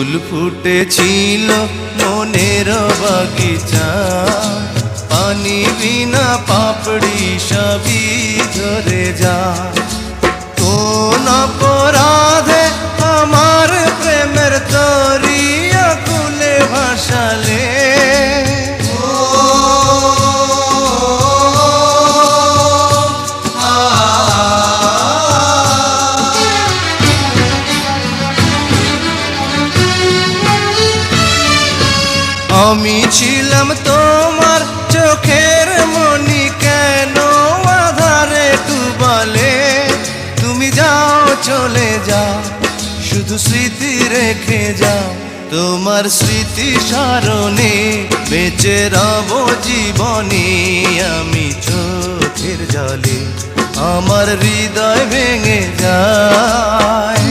ফুল ফুটেছিল মনের বাগিচা, পানি বিনা পাপড়ি সবই ঝরে যা। কোন অপরাধে আমার প্রেমের তরিয়া কুলে ভাসালে, আমি ছিলাম তোমার চোখের মনি, কেন আধারে ডুবালে? তুমি যাও চলে যাও, শুধু স্মৃতি রেখে যাও। তোমার স্মৃতি স্মরণে বেঁচে রব জীবনে। আমি চোখের জলে আমার হৃদয় ভেঙে যায়।